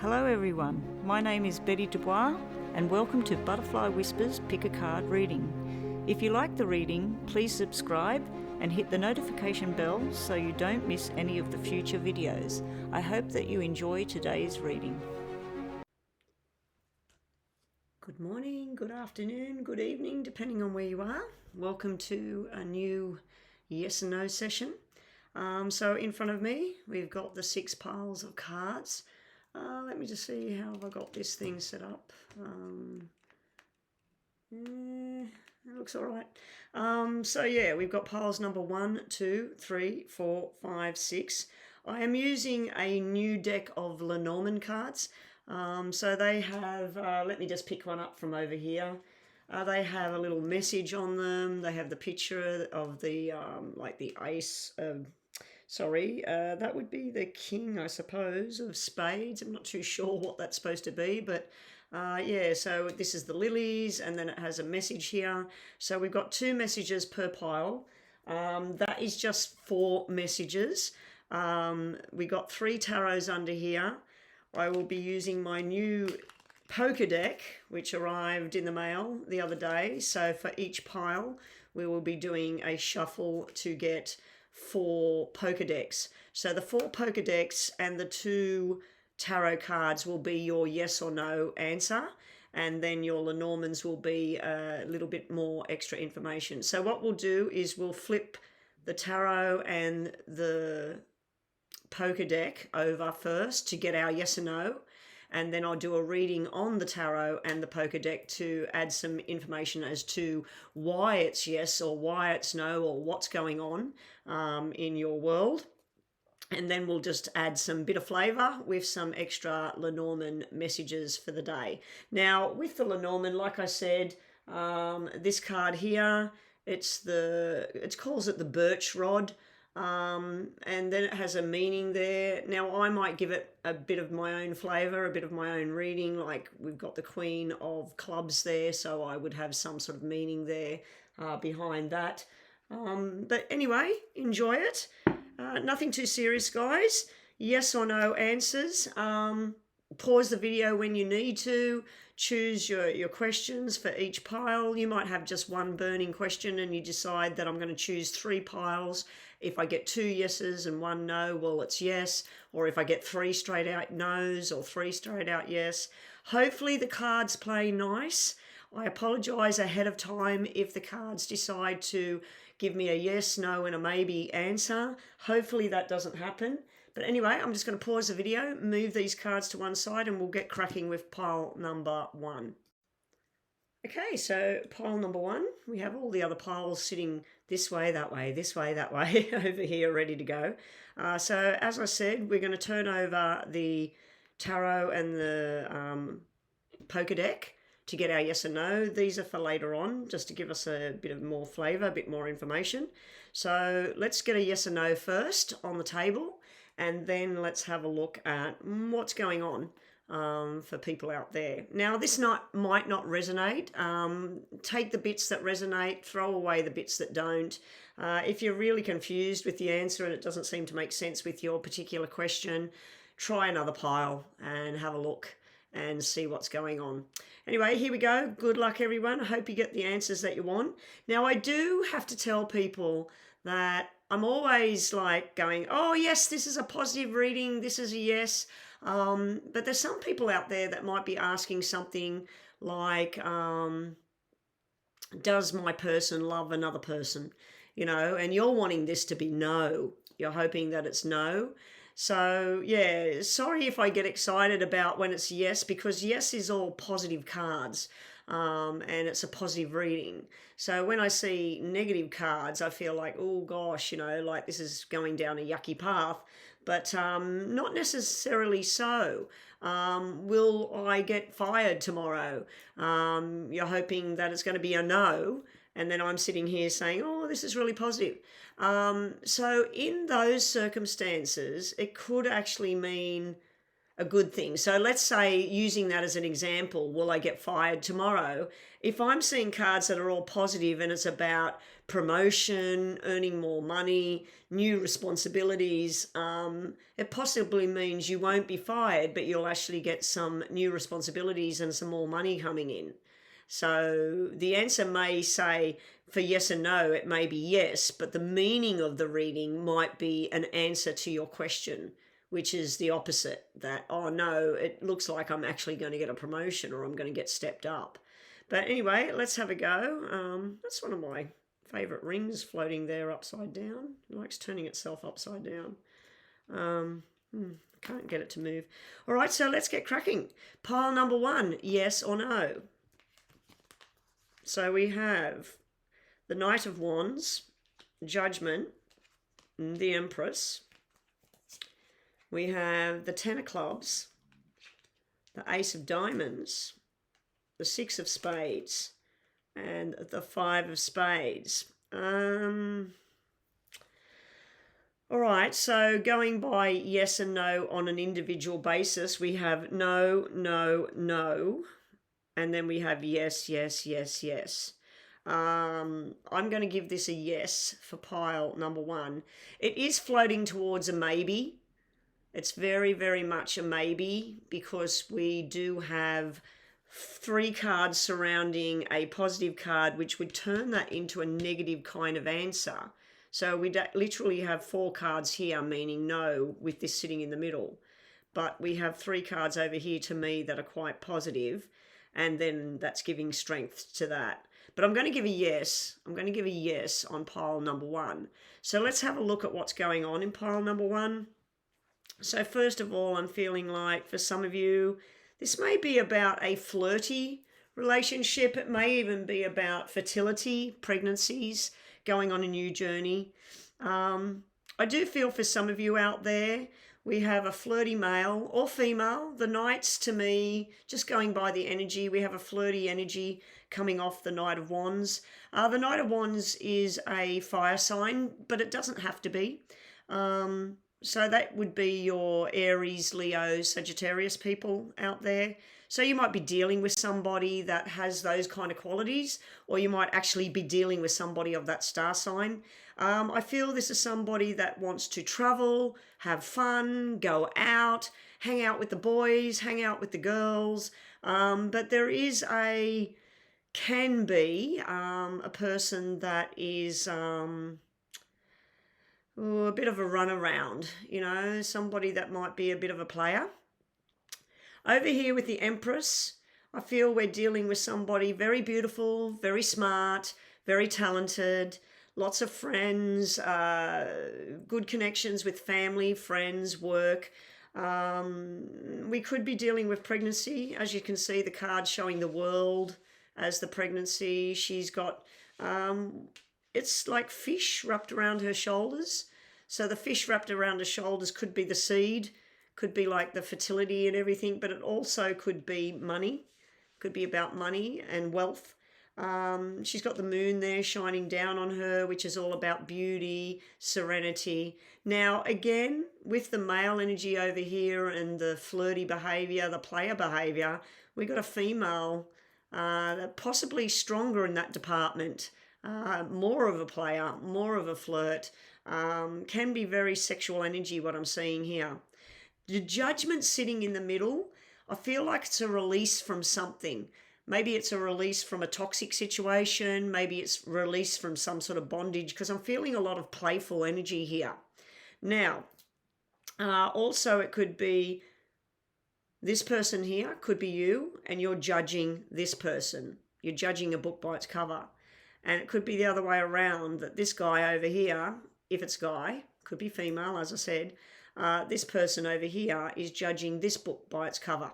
Hello everyone, my name is Betty Dubois and welcome to Butterfly Whispers Pick a Card reading. If you like the reading, please subscribe and hit the notification bell so you don't miss any of the future videos. I hope that you enjoy today's reading. Good morning, good afternoon, good evening, depending on where you are. Welcome to a new yes and no session. So in front of me, we've got the 6 piles of cards. Let me just see how I got this thing set up. It looks all right. So yeah, we've got piles number 1, 2, 3, 4, 5, 6. I am using a new deck of Lenormand cards. So they have, let me just pick one up from over here. They have a little message on them. They have the picture of the, like the ace of, that would be the king, I suppose, of spades. I'm not too sure what that's supposed to be, but yeah, so this is the lilies, and then it has a message here. So we've got 2 messages per pile. That is just 4 messages. We got 3 tarots under here. I will be using my new poker deck, which arrived in the mail the other day. So for each pile, we will be doing a shuffle to get 4 poker decks. So the 4 poker decks and the 2 tarot cards will be your yes or no answer, and then your Lenormands will be a little bit more extra information. So what we'll do is we'll flip the tarot and the poker deck over first to get our yes or no, and then I'll do a reading on the tarot and the poker deck to add some information as to why it's yes or why it's no, or what's going on in your world. And then we'll just add some bit of flavour with some extra Lenormand messages for the day. Now, with the Lenormand, like I said, this card here, it calls it the birch rod. And then it has a meaning there. Now I might give it a bit of my own flavour, a bit of my own reading, like we've got the Queen of Clubs there, so I would have some sort of meaning there behind that. But anyway, enjoy it. Nothing too serious, guys. Yes or no answers. Pause the video when you need to. Choose your questions for each pile. You might have just one burning question and you decide that I'm going to choose 3 piles. If I get 2 yeses and 1 no, well, it's yes. Or if I get 3 straight out no's or 3 straight out yes. Hopefully the cards play nice. I apologise ahead of time if the cards decide to give me a yes, no and a maybe answer. Hopefully that doesn't happen. But anyway, I'm just going to pause the video, move these cards to one side, and we'll get cracking with pile number 1. Okay, so pile number 1, we have all the other piles sitting this way, that way, this way, that way, over here, ready to go. So as I said, we're going to turn over the tarot and the poker deck to get our yes and no. These are for later on, just to give us a bit of more flavour, a bit more information. So let's get a yes and no first on the table, and then let's have a look at what's going on for people out there. Now, this might not resonate. Take the bits that resonate, throw away the bits that don't. If you're really confused with the answer and it doesn't seem to make sense with your particular question, try another pile and have a look and see what's going on. Anyway, here we go. Good luck, everyone. I hope you get the answers that you want. Now, I do have to tell people that I'm always like going, oh, yes, this is a positive reading. This is a yes. But there's some people out there that might be asking something like, does my person love another person? You know, and you're wanting this to be no. You're hoping that it's no. So, yeah, sorry if I get excited about when it's yes, because yes is all positive cards, and it's a positive reading. So when I see negative cards, I feel like, oh gosh, you know, like this is going down a yucky path, but not necessarily so. Will I get fired tomorrow? You're hoping that it's going to be a no, and then I'm sitting here saying, oh, this is really positive. So in those circumstances, it could actually mean a good thing. So let's say, using that as an example, will I get fired tomorrow? If I'm seeing cards that are all positive and it's about promotion, earning more money, new responsibilities, it possibly means you won't be fired, but you'll actually get some new responsibilities and some more money coming in. So the answer may say, for yes and no, it may be yes, but the meaning of the reading might be an answer to your question, which is the opposite, that, oh no, it looks like I'm actually going to get a promotion or I'm going to get stepped up. But anyway, let's have a go. That's one of my favorite rings floating there upside down. It likes turning itself upside down. Can't get it to move. All right, so let's get cracking. Pile number 1, yes or no. So we have the Knight of Wands, Judgment, the Empress. We have the Ten of Clubs, the Ace of Diamonds, the Six of Spades, and the Five of Spades. All right, so going by yes and no on an individual basis, we have no, no, no, and then we have yes, yes, yes, yes. I'm going to give this a yes for pile number 1. It is floating towards a maybe. It's very, very much a maybe, because we do have 3 cards surrounding a positive card, which would turn that into a negative kind of answer. So we literally have 4 cards here, meaning no, with this sitting in the middle. But we have 3 cards over here to me that are quite positive, and then that's giving strength to that. But I'm going to give a yes. I'm going to give a yes on pile number 1. So let's have a look at what's going on in pile number 1. So first of all, I'm feeling like for some of you, this may be about a flirty relationship. It may even be about fertility, pregnancies, going on a new journey. I do feel for some of you out there, we have a flirty male or female. The Knights, to me, just going by the energy, we have a flirty energy coming off the Knight of Wands. The Knight of Wands is a fire sign, but it doesn't have to be. So that would be your Aries, Leo, Sagittarius people out there. So you might be dealing with somebody that has those kind of qualities, or you might actually be dealing with somebody of that star sign. I feel this is somebody that wants to travel, have fun, go out, hang out with the boys, hang out with the girls. But there is can be a person that is a bit of a runaround, somebody that might be a bit of a player. Over here with the Empress, I feel we're dealing with somebody very beautiful, very smart, very talented, lots of friends, good connections with family, friends, work. We could be dealing with pregnancy. As you can see, the card showing the World as the pregnancy. She's got, it's like fish wrapped around her shoulders. So the fish wrapped around her shoulders could be the seed, could be like the fertility and everything, but it also could be money, could be about money and wealth. She's got the moon there shining down on her, which is all about beauty, serenity. Now, again, with the male energy over here and the flirty behavior, the player behavior, we got a female, possibly stronger in that department, more of a player, more of a flirt, can be very sexual energy, what I'm seeing here. The Judgment sitting in the middle, I feel like it's a release from something. Maybe it's a release from a toxic situation. Maybe it's release from some sort of bondage, because I'm feeling a lot of playful energy here. Now, also it could be this person here, could be you, and you're judging this person. You're judging a book by its cover. And it could be the other way around, that this guy over here, if it's guy, could be female, as I said, this person over here is judging this book by its cover.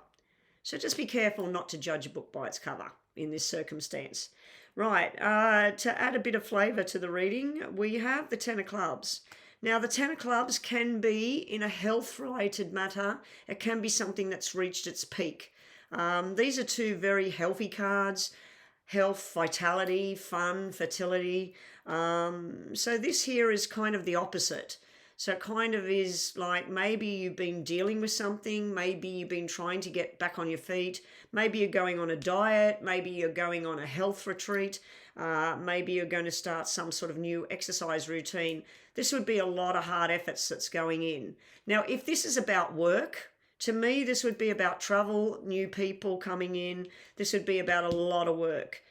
So just be careful not to judge a book by its cover in this circumstance. Right, to add a bit of flavour to the reading, we have the Ten of Clubs. Now, the Ten of Clubs can be in a health-related matter. It can be something that's reached its peak. These are 2 very healthy cards. Health, vitality, fun, fertility. So this here is kind of the opposite. So it kind of is like maybe you've been dealing with something, maybe you've been trying to get back on your feet, maybe you're going on a diet, maybe you're going on a health retreat, maybe you're going to start some sort of new exercise routine. This would be a lot of hard efforts that's going in. Now, if this is about work, to me, this would be about travel, new people coming in. This would be about a lot of work.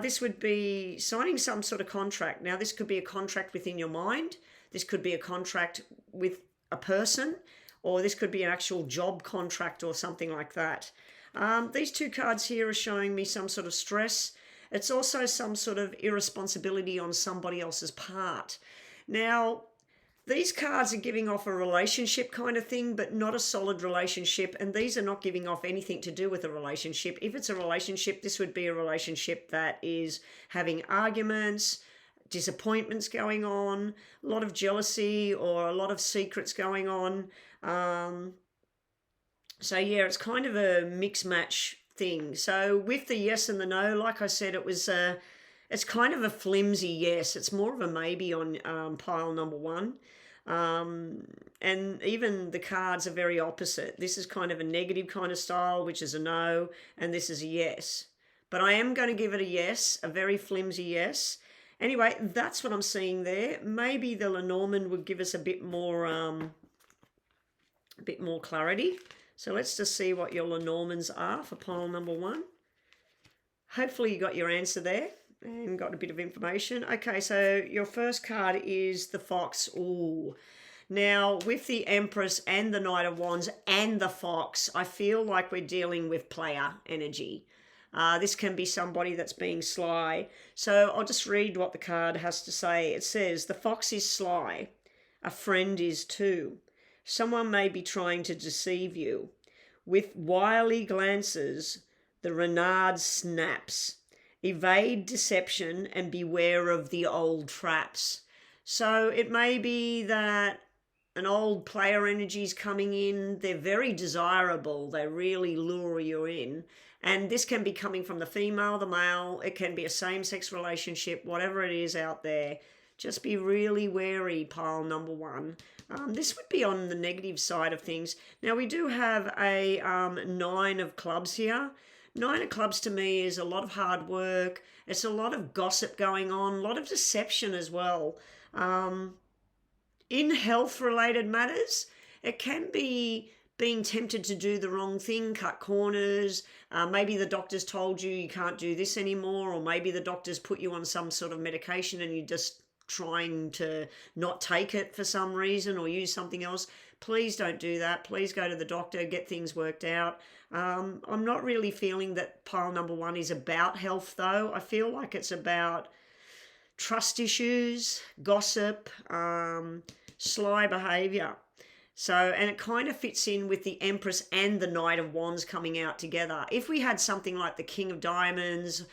This would be signing some sort of contract. Now, this could be a contract within your mind. This could be a contract with a person, or this could be an actual job contract or something like that. These two cards here are showing me some sort of stress. It's also some sort of irresponsibility on somebody else's part. Now, these cards are giving off a relationship kind of thing, but not a solid relationship. And these are not giving off anything to do with a relationship. If it's a relationship, this would be a relationship that is having arguments, disappointments going on, a lot of jealousy or a lot of secrets going on. So yeah, it's kind of a mix match thing. So with the yes and the no, like I said, it's kind of a flimsy yes. It's more of a maybe on pile number one. And even the cards are very opposite. This is kind of a negative kind of style, which is a no, and this is a yes. But I am going to give it a yes, a very flimsy yes. Anyway, that's what I'm seeing there. Maybe the Lenormand would give us a bit more clarity. So let's just see what your Lenormands are for pile number one. Hopefully you got your answer there and got a bit of information. Okay, so your first card is the Fox. Ooh. Now, with the Empress and the Knight of Wands and the Fox, I feel like we're dealing with player energy. This can be somebody that's being sly. So I'll just read what the card has to say. It says, the Fox is sly. A friend is too. Someone may be trying to deceive you. With wily glances, the renard snaps. Evade deception and beware of the old traps. So it may be that an old player energy is coming in. They're very desirable. They really lure you in. And this can be coming from the female, the male. It can be a same-sex relationship, whatever it is out there. Just be really wary, pile number one. This would be on the negative side of things. Now, we do have a 9 of clubs here. 9 of clubs to me is a lot of hard work. It's a lot of gossip going on, a lot of deception as well. In health-related matters, it can be being tempted to do the wrong thing, cut corners. Maybe the doctor's told you can't do this anymore, or maybe the doctor's put you on some sort of medication and you're just trying to not take it for some reason or use something else. Please don't do that. Please go to the doctor, get things worked out. I'm not really feeling that pile number one is about health, though. I feel like it's about trust issues, gossip, sly behavior. So, and it kind of fits in with the Empress and the Knight of Wands coming out together. If we had something like the King of Diamonds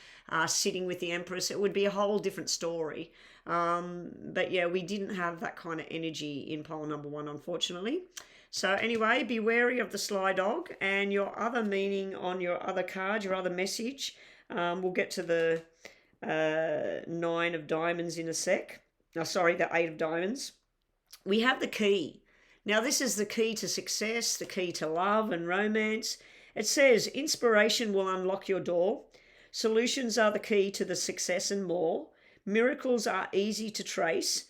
sitting with the Empress, it would be a whole different story. But yeah, we didn't have that kind of energy in pile number one, unfortunately. So anyway, be wary of the sly dog. And your other meaning on your other card, your other message, we'll get to the 9 of diamonds in a sec. No, sorry, the 8 of diamonds. We have the key. Now, this is the key to success, the key to love and romance. It says, inspiration will unlock your door. Solutions are the key to the success and more. Miracles are easy to trace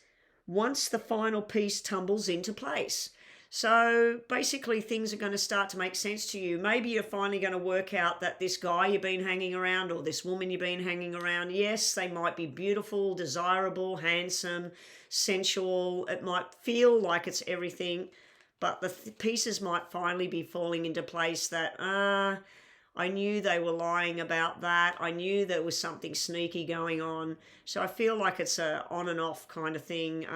once the final piece tumbles into place. So basically things are going to start to make sense to you. Maybe you're finally going to work out that this guy you've been hanging around or this woman you've been hanging around, yes, they might be beautiful, desirable, handsome, sensual. It might feel like it's everything, but the pieces might finally be falling into place that, I knew they were lying about that. I knew there was something sneaky going on. So I feel like it's a on and off kind of thing,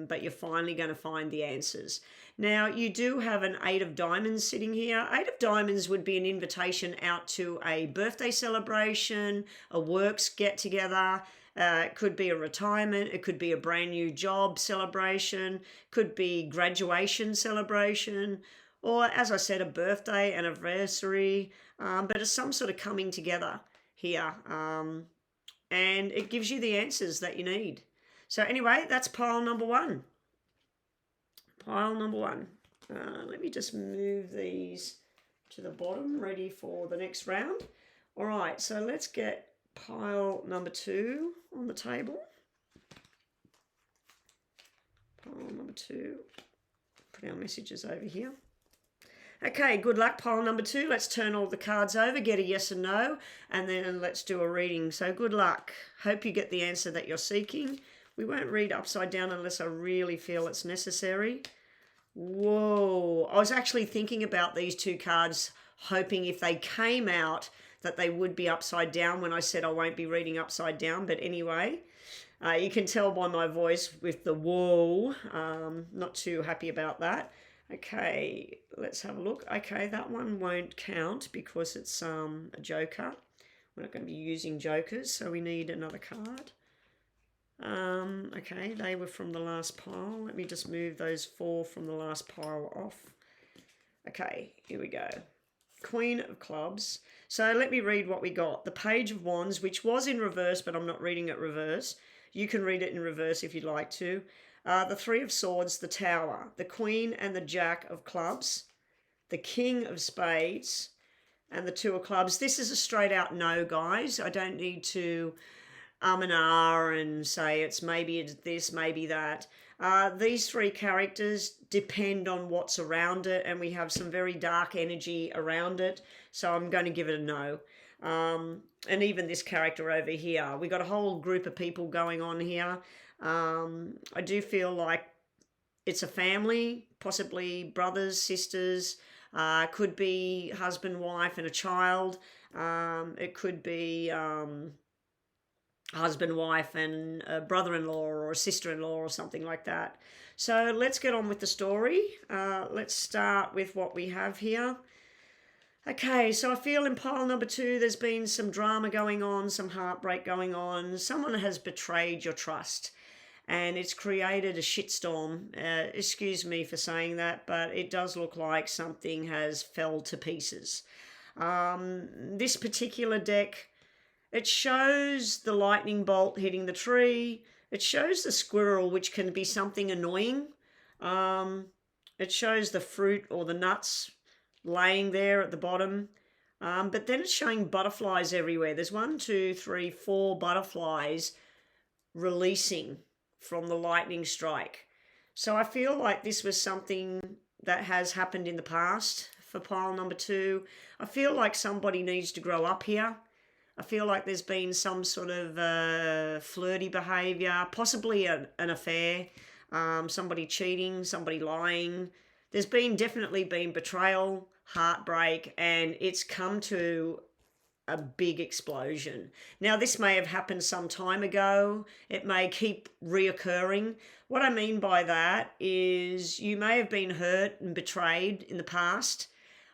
but you're finally going to find the answers. Now, you do have an 8 of diamonds sitting here. 8 of diamonds would be an invitation out to a birthday celebration, a works get-together. It could be a retirement. It could be a brand new job celebration. Could be graduation celebration. Or, as I said, a birthday, anniversary. But it's some sort of coming together here. And it gives you the answers that you need. So anyway, that's pile number one. pile number 1. Let me just move these to the bottom, ready for the next round. All right, so let's get pile number 2 on the table. Pile number 2. Put our messages over here. Okay, good luck, pile number 2. Let's turn all the cards over, get a yes and no, and then let's do a reading. So good luck. Hope you get the answer that you're seeking. We won't read upside down unless I really feel it's necessary. Whoa. I was actually thinking about these 2 cards, hoping if they came out that they would be upside down when I said I won't be reading upside down. But anyway, you can tell by my voice with the whoa. Not too happy about that. Okay, let's have a look. Okay, that one won't count because it's a joker. We're not going to be using jokers, so we need another card. Okay, they were from the last pile. Let me just move those 4 from the last pile off. Okay, here we go. Queen of Clubs. So let me read what we got. The Page of Wands, which was in reverse, but I'm not reading it reverse. You can read it in reverse if you'd like to. The Three of Swords, the Tower, the Queen and the Jack of Clubs, the King of Spades, and the Two of Clubs. This is a straight out no, guys. I don't need to and ah and say it's maybe it's this, maybe that. These 3 characters depend on what's around it, and we have some very dark energy around it, so I'm going to give it a no. And even this character over here, we got a whole group of people going on here. I do feel like it's a family, possibly brothers, sisters, could be husband, wife, and a child. It could be husband, wife, and a brother-in-law or a sister-in-law or something like that. So let's get on with the story. Let's start with what we have here. Okay, so I feel in pile number 2 there's been some drama going on, some heartbreak going on. Someone has betrayed your trust, and it's created a shitstorm. Excuse me for saying that, but it does look like something has fell to pieces. This particular deck, it shows the lightning bolt hitting the tree. It shows the squirrel, which can be something annoying. It shows the fruit or the nuts laying there at the bottom. But then it's showing butterflies everywhere. There's 1, 2, 3, 4 butterflies releasing from the lightning strike. So I feel like this was something that has happened in the past for pile number 2. I feel like somebody needs to grow up here. I feel like there's been some sort of flirty behaviour, possibly an affair, somebody cheating, somebody lying. There's definitely been betrayal, heartbreak, and it's come to a big explosion. Now, this may have happened some time ago. It may keep reoccurring. What I mean by that is you may have been hurt and betrayed in the past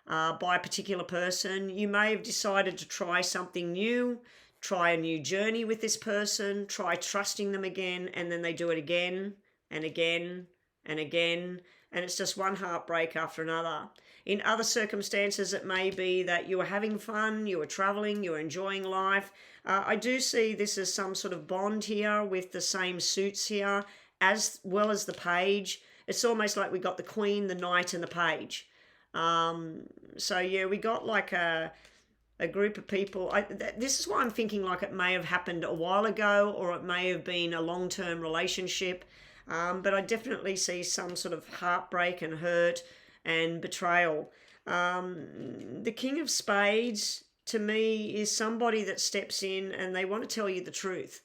by a particular person. You may have decided to try something new, try a new journey with this person, try trusting them again, and then they do it again and again and again, and it's just one heartbreak after another. In other circumstances, it may be that you were having fun, you were traveling, you were enjoying life. I do see this as some sort of bond here with the same suits here, as well as the page. It's almost like we got the queen, the knight, and the page. So yeah, we got like a group of people. This is why I'm thinking like it may have happened a while ago, or it may have been a long-term relationship. But I definitely see some sort of heartbreak and hurt and betrayal. The King of Spades, to me, is somebody that steps in and they want to tell you the truth.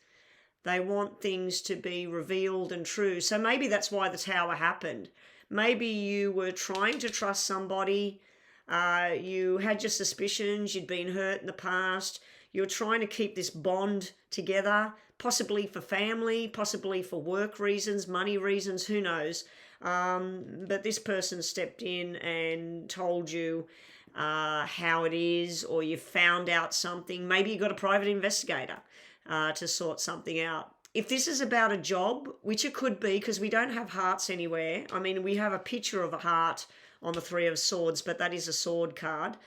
They want things to be revealed and true. So maybe that's why the Tower happened. Maybe you were trying to trust somebody. You had your suspicions. You'd been hurt in the past. You were trying to keep this bond together, possibly for family, possibly for work reasons, money reasons, who knows. But this person stepped in and told you how it is, or you found out something. Maybe you got a private investigator to sort something out. If this is about a job, which it could be because we don't have hearts anywhere. I mean, we have a picture of a heart on the Three of Swords, but that is a sword card.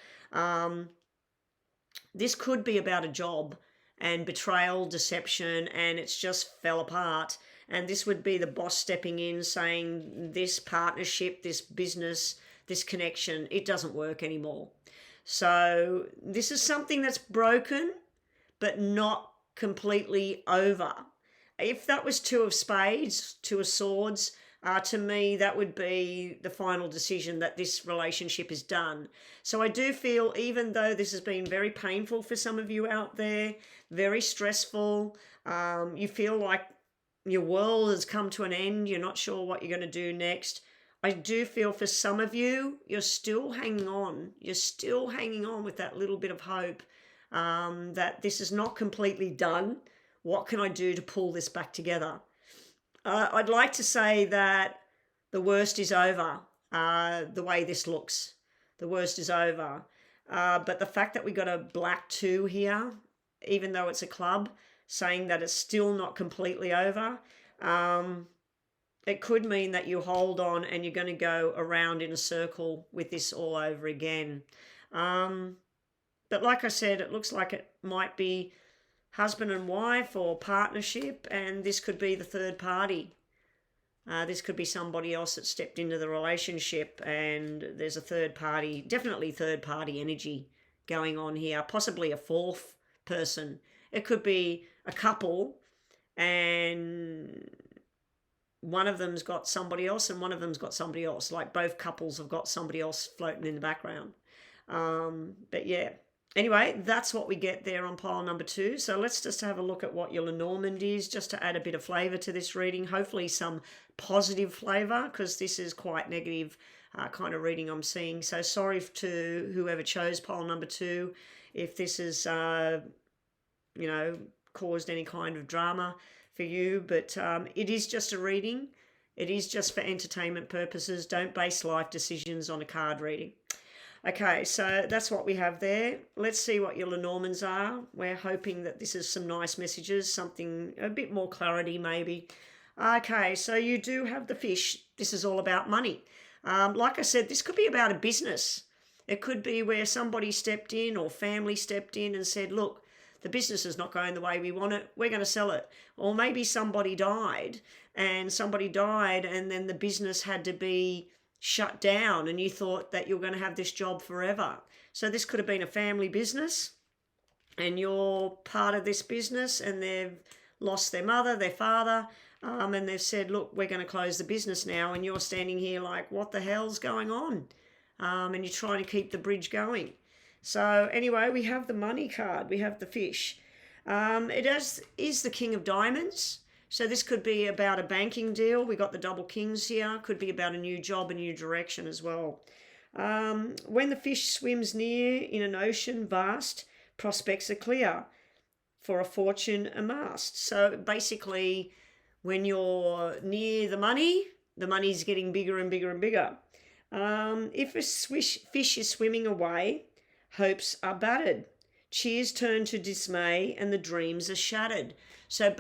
This could be about a job and betrayal, deception, and it's just fell apart. And this would be the boss stepping in saying this partnership, this business, this connection, it doesn't work anymore. So this is something that's broken, but not completely over. If that was two of spades, two of swords, to me, that would be the final decision that this relationship is done. So I do feel, even though this has been very painful for some of you out there, very stressful, you feel like your world has come to an end, you're not sure what you're going to do next. I do feel for some of you, you're still hanging on. You're still hanging on with that little bit of hope that this is not completely done. What can I do to pull this back together? I'd like to say that the worst is over, the way this looks. The worst is over. But the fact that we got a black 2 here, even though it's a club, saying that it's still not completely over, it could mean that you hold on and you're going to go around in a circle with this all over again. But like I said, it looks like it might be husband and wife or partnership, and this could be the third party. This could be somebody else that stepped into the relationship, and there's a third party, definitely third party energy going on here, possibly a fourth person. It could be a couple and one of them's got somebody else and one of them's got somebody else, like both couples have got somebody else floating in the background. But yeah, anyway, that's what we get there on pile number 2. So let's just have a look at what your Lenormand is, just to add a bit of flavour to this reading, hopefully some positive flavour, because this is quite negative kind of reading I'm seeing. So sorry to whoever chose pile number 2 if this is, caused any kind of drama for you, but it is just a reading. It is just for entertainment purposes. Don't base life decisions on a card reading. Okay, so that's what we have there. Let's see what your Lenormands are. We're hoping that this is some nice messages, something, a bit more clarity maybe. Okay, so you do have the fish. This is all about money. Like I said, this could be about a business. It could be where somebody stepped in or family stepped in and said, look, the business is not going the way we want it, we're going to sell it. Or maybe somebody died and then the business had to be shut down and you thought that you're going to have this job forever. So this could have been a family business and you're part of this business, and they've lost their mother, their father, and they've said, look, we're going to close the business now, and you're standing here like, what the hell's going on? And you're trying to keep the bridge going. So anyway, we have the money card, we have the fish. It is the King of Diamonds. So this could be about a banking deal. We got the double kings here. Could be about a new job, a new direction as well. When the fish swims near in an ocean vast, prospects are clear for a fortune amassed. So basically, when you're near the money's getting bigger and bigger and bigger. If a fish is swimming away, hopes are battered. Cheers turn to dismay and the dreams are shattered. So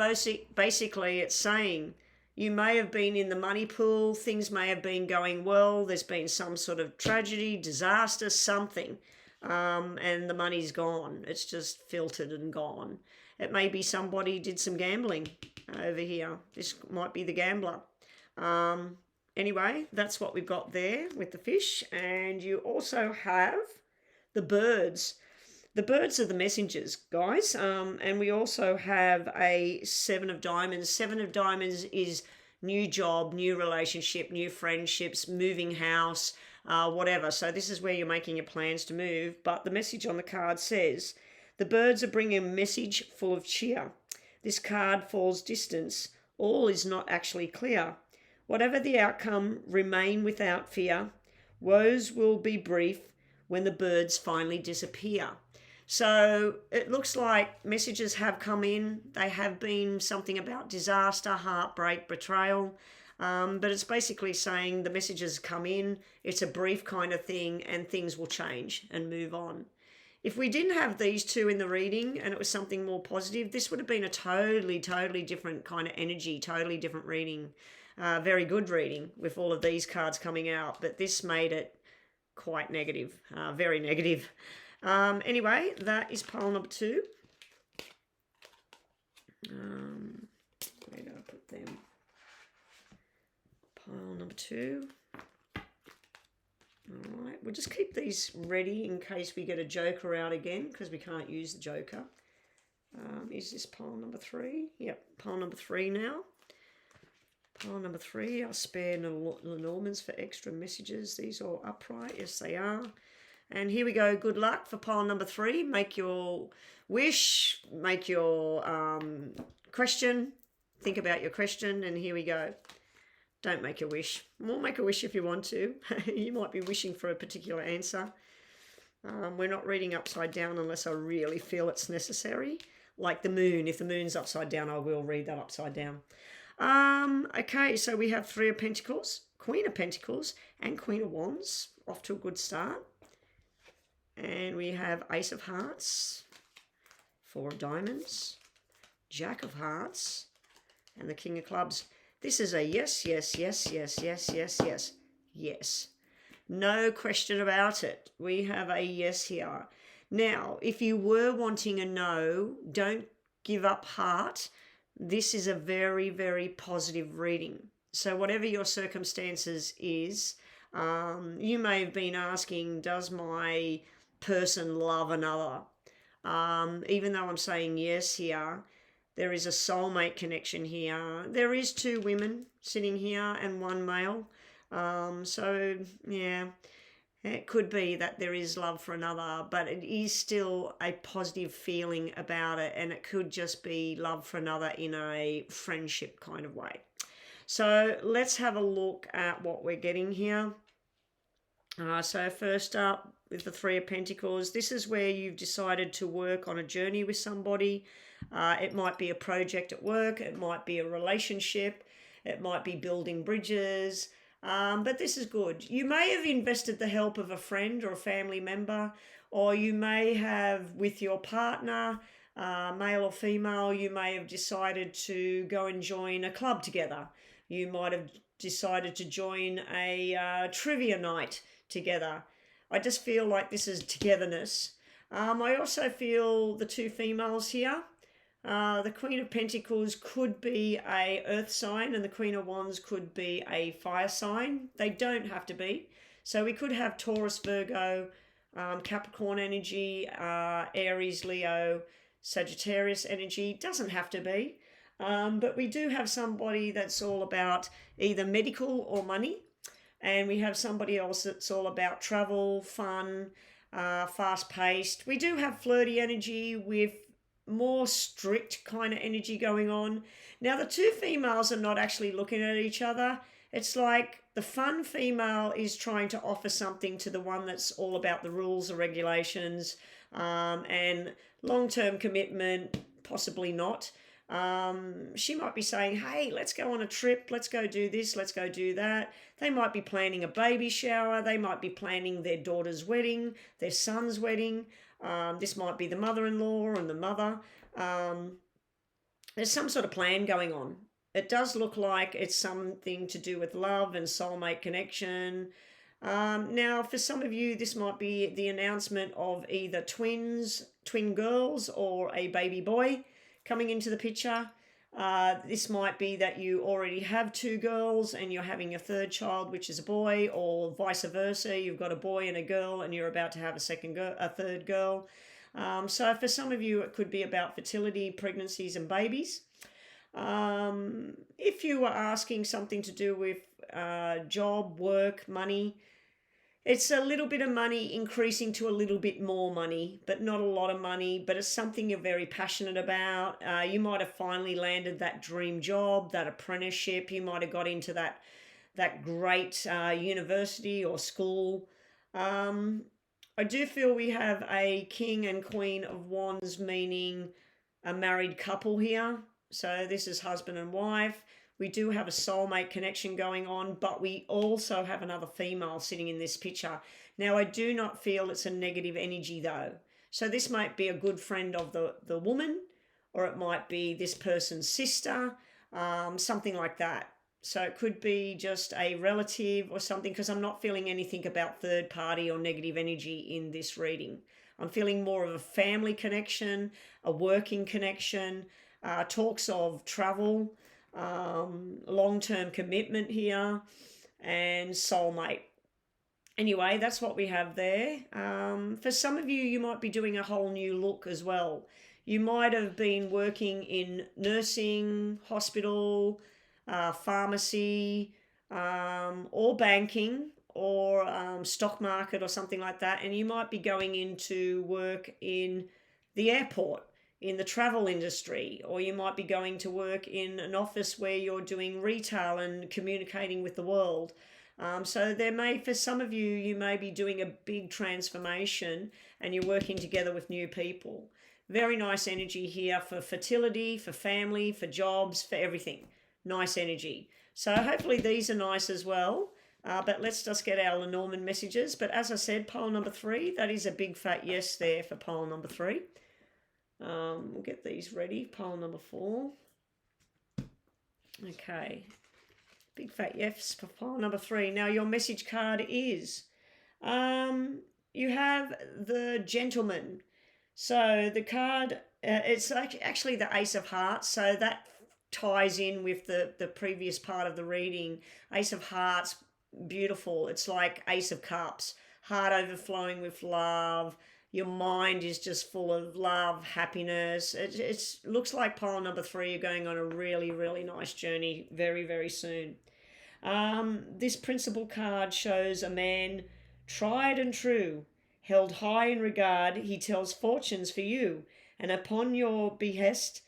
basically it's saying you may have been in the money pool, things may have been going well, there's been some sort of tragedy, disaster, something, and the money's gone. It's just filtered and gone. It may be somebody did some gambling over here. This might be the gambler. Anyway, that's what we've got there with the fish. And you also have the birds. The birds are the messengers, guys. And we also have a 7 of diamonds. 7 of diamonds is new job, new relationship, new friendships, moving house, whatever. So this is where you're making your plans to move. But the message on the card says, the birds are bringing a message full of cheer. This card falls distance. All is not actually clear. Whatever the outcome, remain without fear. Woes will be brief when the birds finally disappear. So it looks like messages have come in. They have been something about disaster, heartbreak, betrayal. But it's basically saying the messages come in. It's a brief kind of thing and things will change and move on. If we didn't have these two in the reading and it was something more positive, this would have been a totally different kind of energy, totally different reading. Very good reading with all of these cards coming out. But this made it quite negative, very negative. Anyway, that is pile number 2. Where do I put them? Pile number 2. All right, we'll just keep these ready in case we get a joker out again, because we can't use the joker. Is this pile number 3? Yep, pile number 3 now. Pile number 3, I'll spare Lenormands for extra messages. These are all upright. Yes, they are. And here we go. Good luck for pile number 3. Make your wish, make your question, think about your question, and here we go. Don't make a wish. Well, make a wish if you want to. You might be wishing for a particular answer. We're not reading upside down unless I really feel it's necessary. Like the moon. If the moon's upside down, I will read that upside down. Okay, so we have 3 of Pentacles, Queen of Pentacles, and Queen of Wands. Off to a good start. And we have Ace of Hearts, 4 of Diamonds, Jack of Hearts, and the King of Clubs. This is a yes, yes, yes, yes, yes, yes, yes, yes. No question about it. We have a yes here. Now, if you were wanting a no, don't give up heart. This is a very, very positive reading. So whatever your circumstances is, you may have been asking, does my person love another? Even though I'm saying yes here, there is a soulmate connection here. There is 2 women sitting here and 1 male. So, yeah, it could be that there is love for another, but it is still a positive feeling about it, and it could just be love for another in a friendship kind of way. So let's have a look at what we're getting here. So first up with the 3 of Pentacles, this is where you've decided to work on a journey with somebody. It might be a project at work, it might be a relationship, it might be building bridges, but this is good. You may have invested the help of a friend or a family member, or you may have with your partner, male or female, you may have decided to go and join a club together. You might have decided to join a trivia night together. I just feel like this is togetherness. I also feel the 2 females here. The Queen of Pentacles could be a earth sign and the Queen of Wands could be a fire sign. They don't have to be. So we could have Taurus, Virgo, Capricorn energy, Aries, Leo, Sagittarius energy. Doesn't have to be. But we do have somebody that's all about either medical or money. And we have somebody else that's all about travel, fun, fast-paced. We do have flirty energy with more strict kind of energy going on. Now, the 2 females are not actually looking at each other. It's like the fun female is trying to offer something to the one that's all about the rules or regulations, and long-term commitment, possibly not. She might be saying, hey, let's go on a trip, let's go do this, let's go do that. They might be planning a baby shower, they might be planning their daughter's wedding, their son's wedding. This might be the mother-in-law and the mother. There's some sort of plan going on. It does look like it's something to do with love and soulmate connection. Now, for some of you, this might be the announcement of either twin girls, or a baby boy coming into the picture. This might be that you already have 2 girls and you're having a 3rd child, which is a boy, or vice versa. You've got a boy and a girl and you're about to have a 3rd girl. So for some of you, it could be about fertility, pregnancies and babies. If you were asking something to do with job, work, money, it's a little bit of money increasing to a little bit more money, but not a lot of money, but it's something you're very passionate about. You might have finally landed that dream job, that apprenticeship. You might have got into that great university or school. I do feel we have a King and Queen of Wands, meaning a married couple here. So this is husband and wife. We do have a soulmate connection going on, but we also have another female sitting in this picture. Now, I do not feel it's a negative energy though. So this might be a good friend of the woman, or it might be this person's sister, something like that. So it could be just a relative or something, because I'm not feeling anything about third party or negative energy in this reading. I'm feeling more of a family connection, a working connection, talks of travel. long-term commitment here, and soulmate. Anyway, that's what we have there. For some of you, you might be doing a whole new look as well. You might have been working in nursing, hospital, pharmacy, or banking, or stock market or something like that. And you might be going into work in the airport, in the travel industry, or you might be going to work in an office where you're doing retail and communicating with the world. So there may, for some of you, you may be doing a big transformation and you're working together with new people. Very nice energy here for fertility, for family, for jobs, for everything. Nice energy. So hopefully these are nice as well. But let's just get our Lenormand messages. But as I said, pile number 3, that is a big fat yes there for pile number 3. We'll get these ready. Pile number 4. Okay. Big fat yes for pile number 3. Now your message card is, you have the Gentleman. So the card, it's actually the Ace of Hearts. So that ties in with the previous part of the reading. Ace of Hearts, beautiful. It's like Ace of Cups, heart overflowing with love. Your mind is just full of love, happiness. It looks like pile number 3, you're going on a really, really nice journey very, very soon. This principal card shows a man tried and true, held high in regard. He tells fortunes for you, and upon your behest,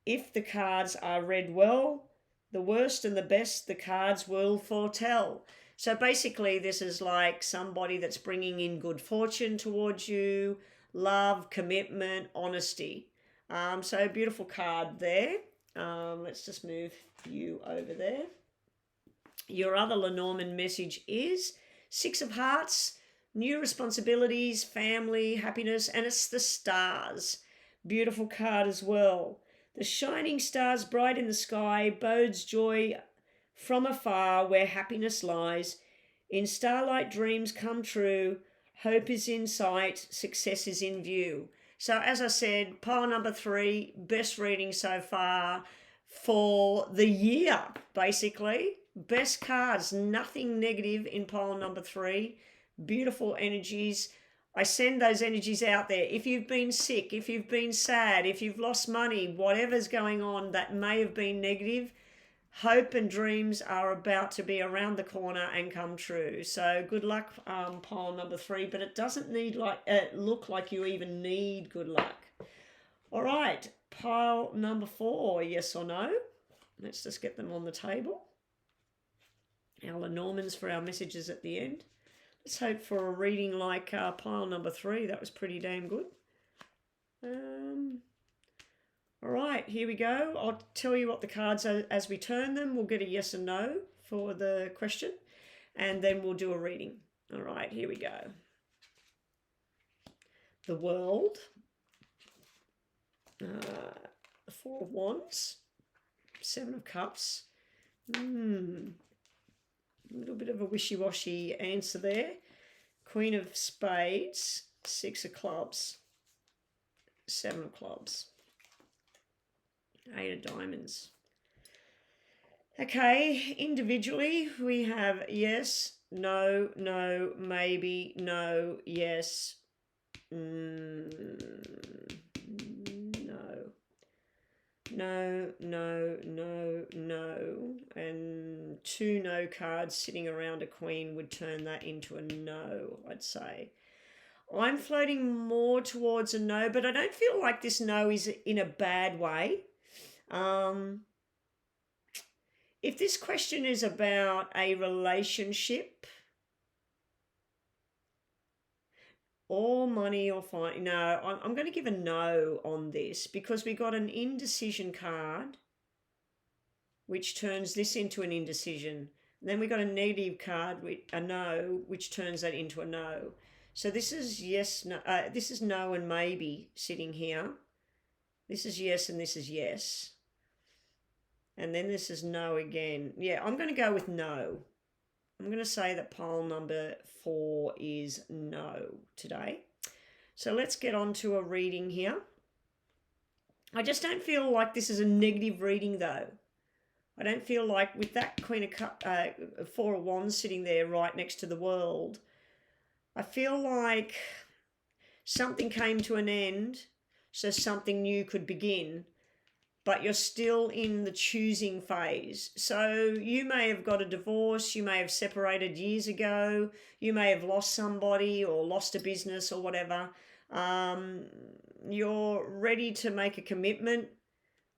if the cards are read well, the worst and the best the cards will foretell. So basically this is like somebody that's bringing in good fortune towards you, love, commitment, honesty. So beautiful card there. Let's just move you over there. Your other Lenormand message is 6 of Hearts, new responsibilities, family, happiness, and it's the stars. Beautiful card as well. The shining stars bright in the sky bodes joy from afar where happiness lies. In starlight dreams come true, hope is in sight, success is in view. So as I said, pile number 3, best reading so far for the year, basically. Best cards, nothing negative in pile number 3. Beautiful energies. I send those energies out there. If you've been sick, if you've been sad, if you've lost money, whatever's going on that may have been negative, hope and dreams are about to be around the corner and come true. So good luck, pile number 3, but it doesn't need look like you even need good luck. All right, pile number 4, yes or no? Let's just get them on the table. Our Lenormands for our messages at the end. Let's hope for a reading like pile number 3. That was pretty damn good. All right, here we go. I'll tell you what the cards are as we turn them. We'll get a yes and no for the question, and then we'll do a reading. All right, here we go. The World. The 4 of Wands. 7 of Cups. A little bit of a wishy-washy answer there. Queen of Spades, 6 of Clubs, 7 of Clubs, 8 of Diamonds. Okay, individually we have yes, no, no, maybe, no, yes, no, no, no, no, and 2 no cards sitting around a queen would turn that into a no, I'd say. I'm floating more towards a no, but I don't feel like this no is in a bad way. If this question is about a relationship or money or fine, no, I'm going to give a no on this because we got an indecision card, which turns this into an indecision. Then we got a negative card with a no, which turns that into a no. So this is yes, no, this is no and maybe sitting here. This is yes and this is yes. And then this is no again. Yeah, I'm going to go with no. I'm going to say that pile number 4 is no today. So let's get on to a reading here. I just don't feel like this is a negative reading though. I don't feel like with that Four of Wands sitting there right next to the World, I feel like something came to an end, so something new could begin, but you're still in the choosing phase. So you may have got a divorce, you may have separated years ago, you may have lost somebody or lost a business or whatever. You're ready to make a commitment,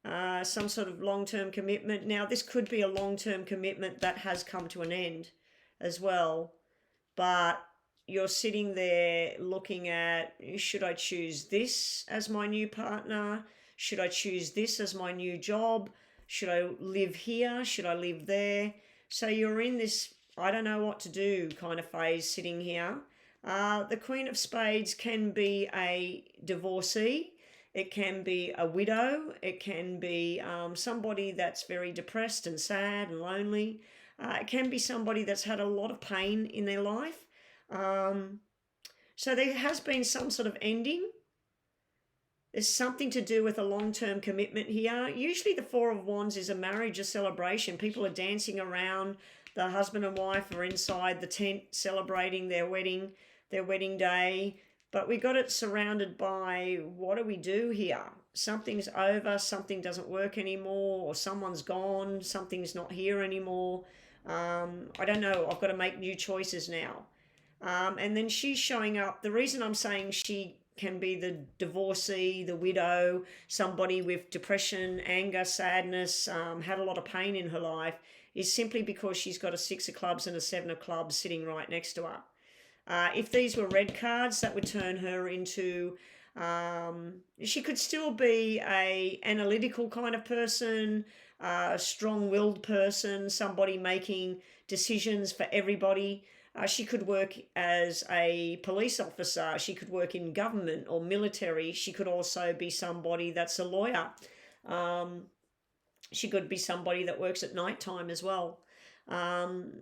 some sort of long-term commitment. Now, this could be a long-term commitment that has come to an end as well, but you're sitting there looking at, should I choose this as my new partner? Should I choose this as my new job? Should I live here? Should I live there? So you're in this, I don't know what to do kind of phase sitting here. The Queen of Spades can be a divorcee. It can be a widow. It can be somebody that's very depressed and sad and lonely. It can be somebody that's had a lot of pain in their life. So there has been some sort of ending. There's something to do with a long-term commitment here. Usually the Four of Wands is a marriage, a celebration. People are dancing around. The husband and wife are inside the tent celebrating their wedding day. But we got it surrounded by, what do we do here? Something's over, something doesn't work anymore, or someone's gone, something's not here anymore. I don't know, I've got to make new choices now. And then she's showing up. The reason I'm saying she can be the divorcee, the widow, somebody with depression, anger, sadness, had a lot of pain in her life, is simply because she's got a Six of Clubs and a Seven of Clubs sitting right next to her. If these were red cards, that would turn her into, she could still be a analytical kind of person, a strong-willed person, somebody making decisions for everybody. She could work as a police officer. She could work in government or military. She could also be somebody that's a lawyer. She could be somebody that works at nighttime as well.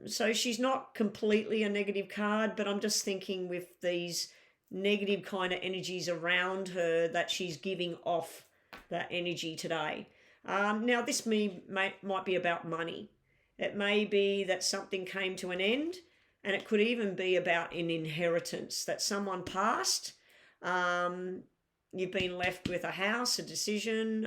So she's not completely a negative card, but I'm just thinking with these negative kind of energies around her that she's giving off that energy today. Now, this might be about money. It may be that something came to an end, and it could even be about an inheritance, that someone passed. You've been left with a house, a decision.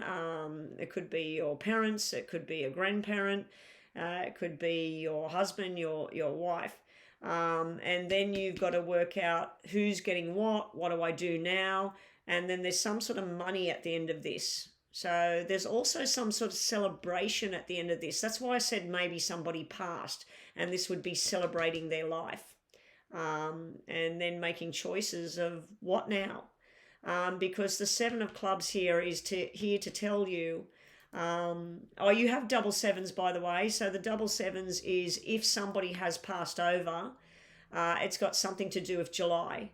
It could be your parents. It could be a grandparent. It could be your husband, your wife. And then you've got to work out who's getting what do I do now? And then there's some sort of money at the end of this. So there's also some sort of celebration at the end of this. That's why I said maybe somebody passed, and this would be celebrating their life. And then making choices of what now? Because the Seven of Clubs here is here to tell you, you have double sevens, by the way. So the double sevens is if somebody has passed over, it's got something to do with July.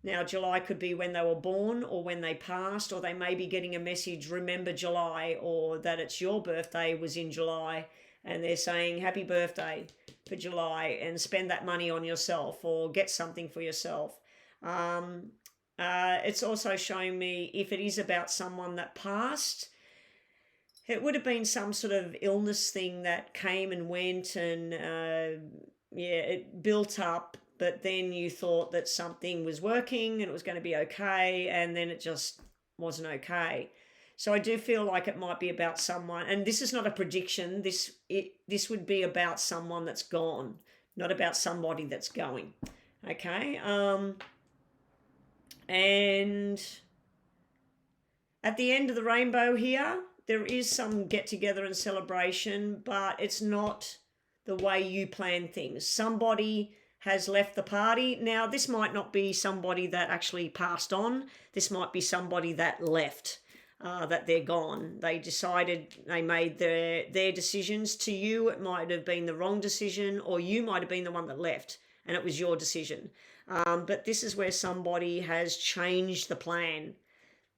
Now, July could be when they were born or when they passed, or they may be getting a message, remember July, or that it's your birthday was in July, and they're saying happy birthday for July and spend that money on yourself or get something for yourself. It's also showing me if it is about someone that passed, it would have been some sort of illness thing that came and went, and it built up, but then you thought that something was working and it was going to be okay, and then it just wasn't okay. So I do feel like it might be about someone, and this is not a prediction, this would be about someone that's gone, not about somebody that's going. Okay? And at the end of the rainbow here, there is some get together and celebration, but it's not the way you plan things. Somebody has left the party. Now, this might not be somebody that actually passed on. This might be somebody that left, that they're gone. They decided, they made their decisions. To you, it might have been the wrong decision, or you might have been the one that left, and it was your decision. But this is where somebody has changed the plan.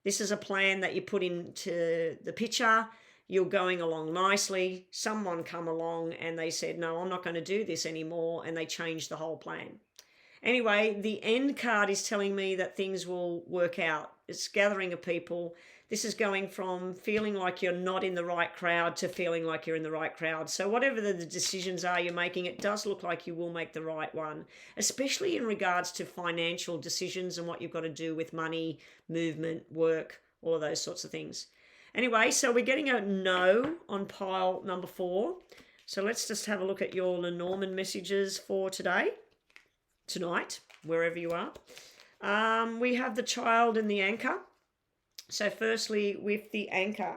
This is a plan that you put into the picture. You're going along nicely. Someone come along and they said, no, I'm not going to do this anymore. And they changed the whole plan. Anyway, the end card is telling me that things will work out. It's gathering of people. This is going from feeling like you're not in the right crowd to feeling like you're in the right crowd. So whatever the decisions are you're making, it does look like you will make the right one, especially in regards to financial decisions and what you've got to do with money, movement, work, all of those sorts of things. Anyway, so we're getting a no on pile number 4. So let's just have a look at your Lenormand messages for tonight, wherever you are. We have the Child and the Anchor. So firstly, with the Anchor,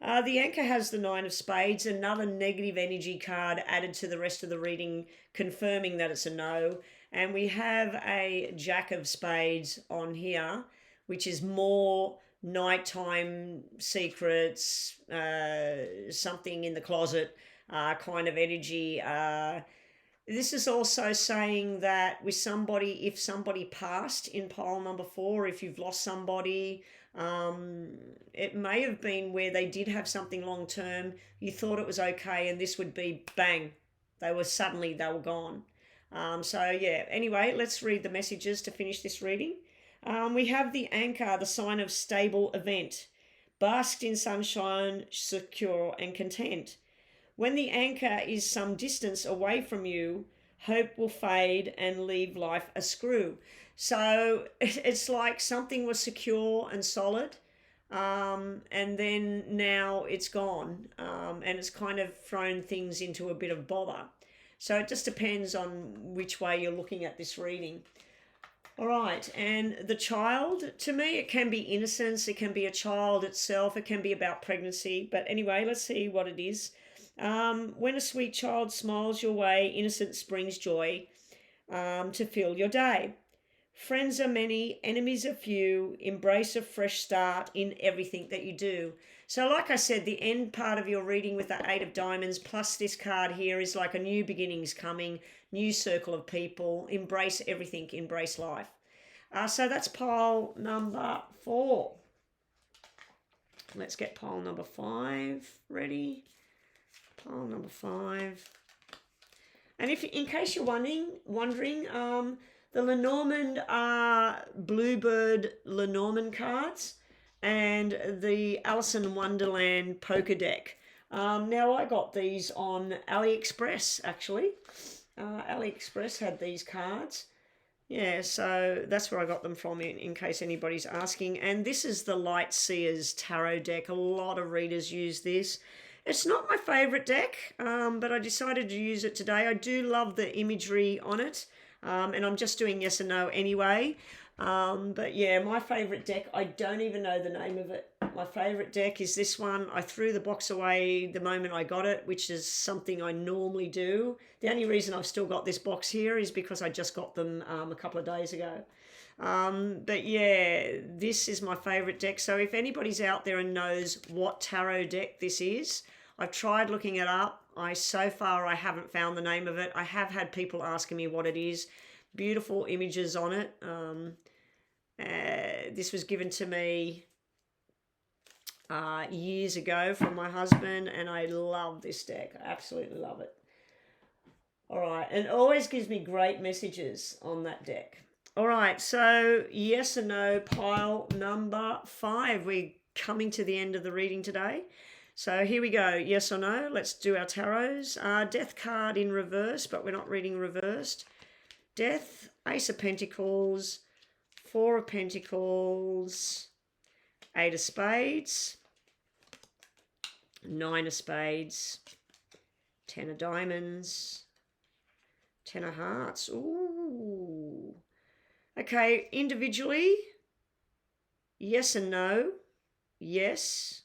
the Anchor has the 9 of Spades, another negative energy card added to the rest of the reading, confirming that it's a no. And we have a Jack of Spades on here, which is more nighttime secrets, something in the closet kind of energy. This is also saying that with somebody, if somebody passed in pile number 4, if you've lost somebody, it may have been where they did have something long term, you thought it was okay, and this would be bang, they were gone. So yeah, anyway, let's read the messages to finish this reading. We have the Anchor, the sign of stable event, basked in sunshine, secure and content. When the anchor is some distance away from you, hope will fade and leave life askew. So it's like something was secure and solid, and then now it's gone, and it's kind of thrown things into a bit of bother. So it just depends on which way you're looking at this reading. All right, and the Child, to me, it can be innocence, it can be a child itself, it can be about pregnancy. But anyway, let's see what it is. When a sweet child smiles your way, innocence brings joy to fill your day. Friends are many, enemies are few, embrace a fresh start in everything that you do. So like I said, the end part of your reading with the 8 of Diamonds plus this card here is like a new beginning's coming, new circle of people, embrace everything, embrace life. So that's pile number 4. Let's get pile number 5 ready. Pile number 5. And if, in case you're wondering, the Lenormand are Bluebird Lenormand cards and the Alice in Wonderland poker deck. Now I got these on AliExpress actually. AliExpress had these cards. Yeah, so that's where I got them from in case anybody's asking. And this is the Light Seers Tarot deck. A lot of readers use this. It's not my favourite deck, but I decided to use it today. I do love the imagery on it, and I'm just doing yes and no anyway. But yeah, my favourite deck, I don't even know the name of it. My favourite deck is this one. I threw the box away the moment I got it, which is something I normally do. The only reason I've still got this box here is because I just got them a couple of days ago. But yeah, this is my favourite deck. So if anybody's out there and knows what tarot deck this is, I've tried looking it up. So far I haven't found the name of it. I have had people asking me what it is. Beautiful images on it. This was given to me years ago from my husband, and I love this deck. I absolutely love it. All right, and it always gives me great messages on that deck. All right, so yes and no, pile number 5. We're coming to the end of the reading today. So here we go, yes or no. Let's do our tarots. Death card in reverse, but we're not reading reversed. Death, Ace of Pentacles, 4 of Pentacles, 8 of Spades, 9 of Spades, 10 of Diamonds, 10 of Hearts. Ooh. Okay, individually, yes and no. Yes.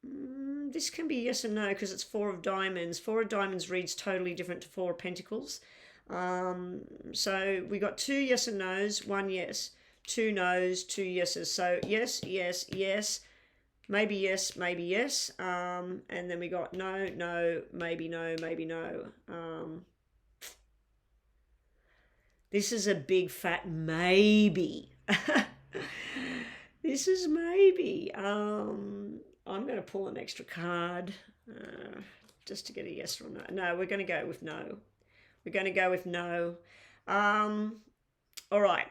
This can be yes and no because it's 4 of Diamonds. 4 of Diamonds reads totally different to 4 of Pentacles. So we got 2 yes and no's, 1 yes, 2 no's, 2 yeses. So yes, yes, yes, maybe yes, maybe yes. And then we got no, no, maybe no, maybe no. This is a big fat maybe. This is maybe. I'm going to pull an extra card just to get a yes or no. No, we're going to go with no. We're going to go with no. All right.